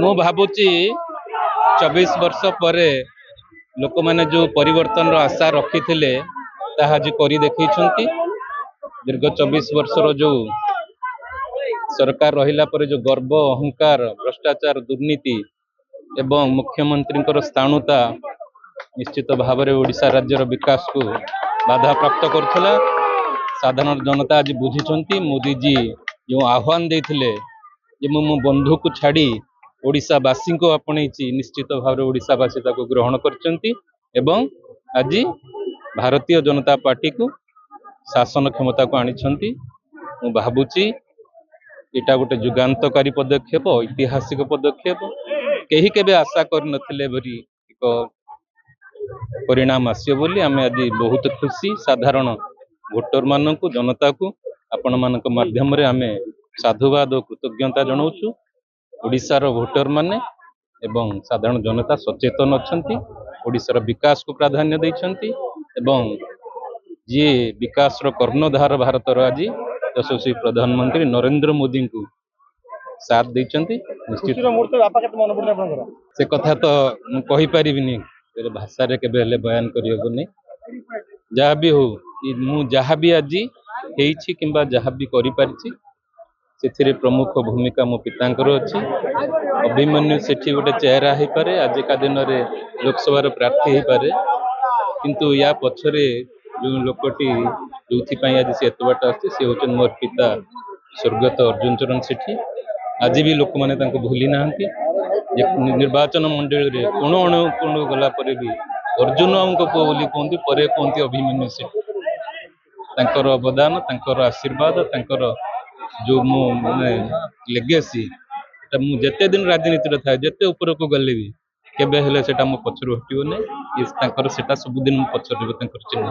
ମୁଁ ଭାବୁଛି 24 ବର୍ଷ ପରେ ଲୋକମାନେ ଯୋଉ ପରିବର୍ତ୍ତନର ଆଶା ରଖିଥିଲେ ତାହା ଆଜି କରି ଦେଖେଇଛନ୍ତି। ଦୀର୍ଘ 24 ବର୍ଷର ଯୋଉ ସରକାର ରହିଲା ପରେ ଯୋଉ ଗର୍ବ ଅହଙ୍କାର ଭ୍ରଷ୍ଟାଚାର ଦୁର୍ନୀତି ଏବଂ ମୁଖ୍ୟମନ୍ତ୍ରୀଙ୍କର ସ୍ଥାଣୁତା ନିଶ୍ଚିତ ଭାବରେ ଓଡ଼ିଶା ରାଜ୍ୟର ବିକାଶକୁ ବାଧାପ୍ରାପ୍ତ କରୁଥିଲା। ସାଧାରଣ ଜନତା ଆଜି ବୁଝିଛନ୍ତି ମୋଦିଜୀ ଯେଉଁ ଆହ୍ୱାନ ଦେଇଥିଲେ ଯେ ମୁଁ ମୋ ବନ୍ଧୁକୁ ଛାଡ଼ି ଓଡ଼ିଶାବାସୀଙ୍କୁ ଆପଣେଇଛି, ନିଶ୍ଚିତ ଭାବରେ ଓଡ଼ିଶାବାସୀ ତାକୁ ଗ୍ରହଣ କରିଛନ୍ତି ଏବଂ ଆଜି ଭାରତୀୟ ଜନତା ପାର୍ଟିକୁ ଶାସନ କ୍ଷମତାକୁ ଆଣିଛନ୍ତି। ମୁଁ ଭାବୁଛି ଏଇଟା ଗୋଟେ ଯୁଗାନ୍ତକାରୀ ପଦକ୍ଷେପ, ଐତିହାସିକ ପଦକ୍ଷେପ। କେହି କେବେ ଆଶା କରିନଥିଲେ ଏଭଳି ଏକ ପରିଣାମ ଆସିବ ବୋଲି। ଆମେ ଆଜି ବହୁତ ଖୁସି। ସାଧାରଣ ଭୋଟର ମାନଙ୍କୁ, ଜନତାକୁ ଆପଣମାନଙ୍କ ମାଧ୍ୟମରେ ଆମେ ସାଧୁବାଦ ଓ କୃତଜ୍ଞତା ଜଣାଉଛୁ। ଓଡ଼ିଶାର ଭୋଟର ମାନେ ଏବଂ ସାଧାରଣ ଜନତା ସଚେତନ ଅଛନ୍ତି, ଓଡ଼ିଶାର ବିକାଶକୁ ପ୍ରାଧାନ୍ୟ ଦେଇଛନ୍ତି ଏବଂ ଯିଏ ବିକାଶର କର୍ଣ୍ଣଧାର ଭାରତର ଆଜି ଯଶସ୍ୱୀ ପ୍ରଧାନମନ୍ତ୍ରୀ ନରେନ୍ଦ୍ର ମୋଦିଙ୍କୁ ସାଥ ଦେଇଛନ୍ତି। ସେ କଥା ତ ମୁଁ କହିପାରିବିନି, ଭାଷାରେ କେବେ ହେଲେ ବୟାନ କରିହେବନି। ଯାହା ବି ହଉ, ମୁଁ ଯାହା ବି ଆଜି ହେଇଛି କିମ୍ବା ଯାହା ବି କରିପାରିଛି ସେଥିରେ ପ୍ରମୁଖ ଭୂମିକା ମୋ ପିତାଙ୍କର ଅଛି। ଅଭିମନ୍ୟୁ ସେଠି ଗୋଟେ ଚେହେରା ହେଇପାରେ, ଆଜିକା ଦିନରେ ଲୋକସଭାର ପ୍ରାର୍ଥୀ ହେଇପାରେ, କିନ୍ତୁ ୟା ପଛରେ ଯେଉଁ ଲୋକଟି ଯୋଉଥିପାଇଁ ଆଜି ସେ ଏତେ ବାଟ ଆସିଛି ସେ ହେଉଛନ୍ତି ମୋର ପିତା ସ୍ୱର୍ଗତ ଅର୍ଜୁନ ଚରଣ ସେଠୀ। ଆଜି ବି ଲୋକମାନେ ତାଙ୍କୁ ଭୁଲି ନାହାନ୍ତି। ନିର୍ବାଚନ ମଣ୍ଡଳୀରେ କୋଣ ଅନୁକୋଣ ଗଲା ପରେ ବି ଅର୍ଜୁନ ଆମଙ୍କ ପୁଅ ବୋଲି କୁହନ୍ତି, ପରେ କୁହନ୍ତି ଅଭିମନ୍ୟୁ ସେଠୀ। ତାଙ୍କର ଅବଦାନ, ତାଙ୍କର ଆଶୀର୍ବାଦ, ତାଙ୍କର ଯୋଉ ମୋ ମାନେ ଲେଗେସି, ଏଟା ମୁଁ ଯେତେ ଦିନ ରାଜନୀତିରେ ଥାଏ, ଯେତେ ଉପରକୁ ଗଲେ ବି କେବେ ହେଲେ ସେଟା ମୋ ପଛରୁ ହଟିବ ନାହିଁ। ତାଙ୍କର ସେଟା ସବୁଦିନ ମୋ ପଛରେ ରହିବ, ତାଙ୍କର ଚିହ୍ନ।